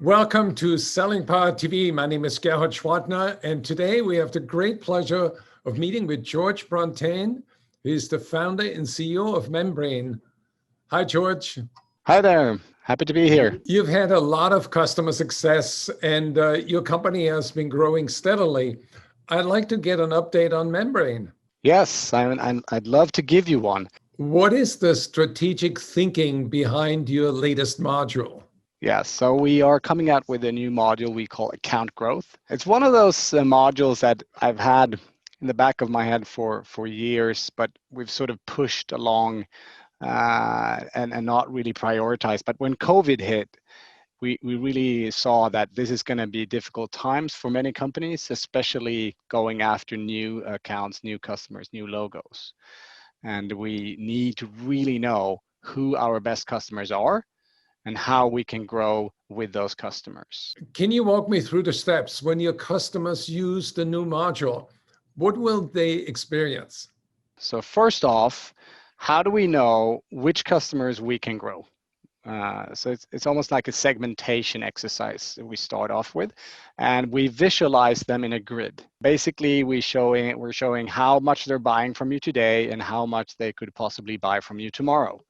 Welcome to Selling Power TV. My name is Gerhard Schwartner, and today we have the great pleasure of meeting with George Brontain, who is the founder and CEO of Membrain. Hi, George. Hi there. Happy to be here. You've had a lot of customer success, and your company has been growing steadily. I'd like to get an update on Membrain. Yes, I'd love to give you one. What is the strategic thinking behind your latest module? Yes, so we are coming out with a new module we call account growth. It's one of those modules that I've had in the back of my head for years, but we've sort of pushed along and not really prioritized. But when COVID hit, we really saw that this is going to be difficult times for many companies, especially going after new accounts, new customers, new logos. And we need to really know who our best customers are and how we can grow with those customers. Can you walk me through the steps when your customers use the new module? What will they experience? So first off, how do we know which customers we can grow? So it's almost like a segmentation exercise that we start off with, and we visualize them in a grid. Basically, we're showing how much they're buying from you today and how much they could possibly buy from you tomorrow.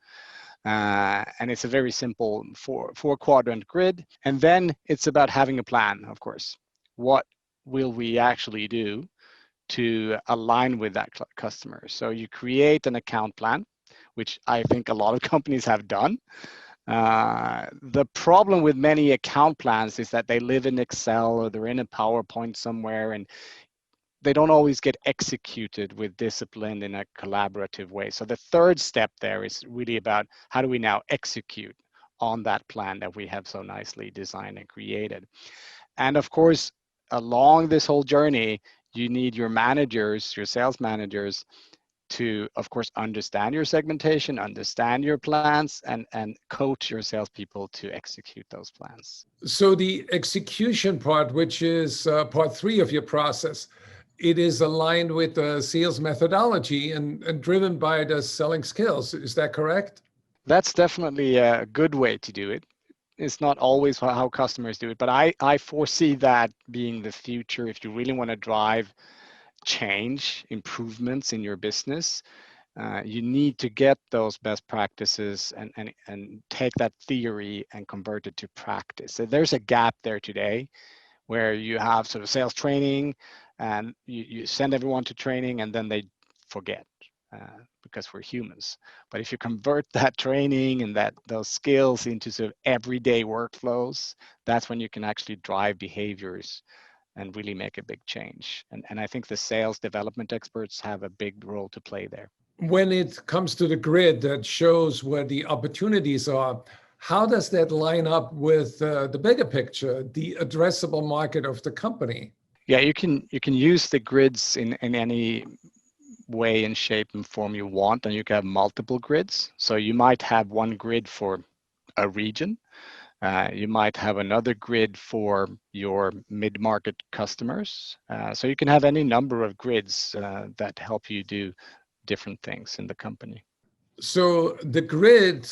And it's a very simple four quadrant grid. And then it's about having a plan, of course. What will we actually do to align with that customer? So you create an account plan, which I think a lot of companies have done. The problem with many account plans is that they live in Excel or they're in a PowerPoint somewhere, and they don't always get executed with discipline in a collaborative way. So the third step there is really about how do we now execute on that plan that we have so nicely designed and created. And of course, along this whole journey, you need your managers, your sales managers, to, of course, understand your segmentation, understand your plans, and coach your salespeople to execute those plans. So the execution part, which is part 3 of your process, it is aligned with the sales methodology and driven by the selling skills. Is that correct? That's definitely a good way to do it. It's not always how customers do it, but I foresee that being the future. If you really want to drive change, improvements in your business, you need to get those best practices and take that theory and convert it to practice. So there's a gap there today where you have sort of sales training and you send everyone to training and then they forget because we're humans. But if you convert that training and those skills into sort of everyday workflows, that's when you can actually drive behaviors and really make a big change. And I think the sales development experts have a big role to play there. When it comes to the grid that shows where the opportunities are, how does that line up with the bigger picture, the addressable market of the company? Yeah, you can use the grids in any way and shape and form you want, and you can have multiple grids. So you might have one grid for a region. You might have another grid for your mid-market customers. So you can have any number of grids that help you do different things in the company. So the grid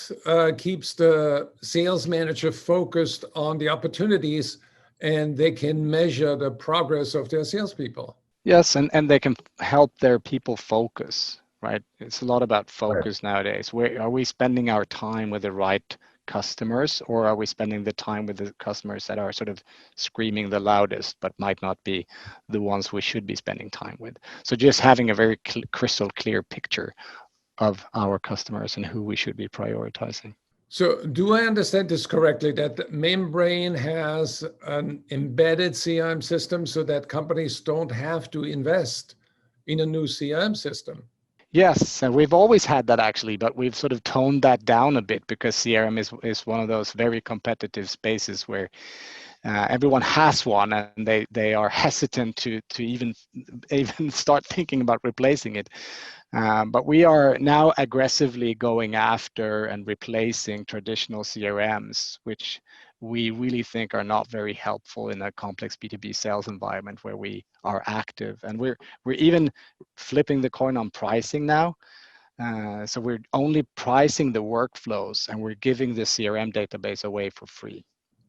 keeps the sales manager focused on the opportunities, and they can measure the progress of their salespeople. Yes, and they can help their people focus, right? It's a lot about focus nowadays. Where are we spending our time with the right customers, or are we spending the time with the customers that are sort of screaming the loudest but might not be the ones we should be spending time with? So just having a very crystal clear picture of our customers and who we should be prioritizing. So do I understand this correctly, that Membrain has an embedded CRM system so that companies don't have to invest in a new CRM system? Yes, and we've always had that actually, but we've sort of toned that down a bit because CRM is one of those very competitive spaces where everyone has one and they are hesitant to even start thinking about replacing it. But we are now aggressively going after and replacing traditional CRMs, which we really think are not very helpful in a complex B2B sales environment where we are active. And we're even flipping the coin on pricing now. So we're only pricing the workflows and we're giving the CRM database away for free.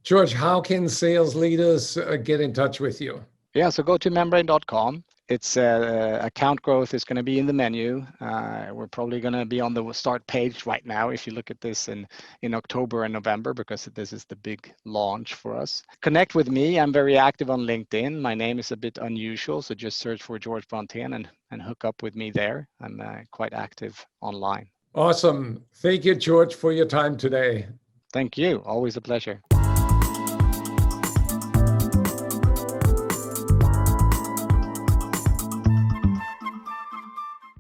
George, how can sales leaders get in touch with you? Yeah, so go to membrain.com. It's account growth is going to be in the menu. We're probably going to be on the start page right now if you look at this in October and November, because this is the big launch for us. Connect with me. I'm very active on LinkedIn. My name is a bit unusual, so just search for George Brontain and hook up with me there. I'm quite active online. Awesome. Thank you, George, for your time today. Thank you. Always a pleasure.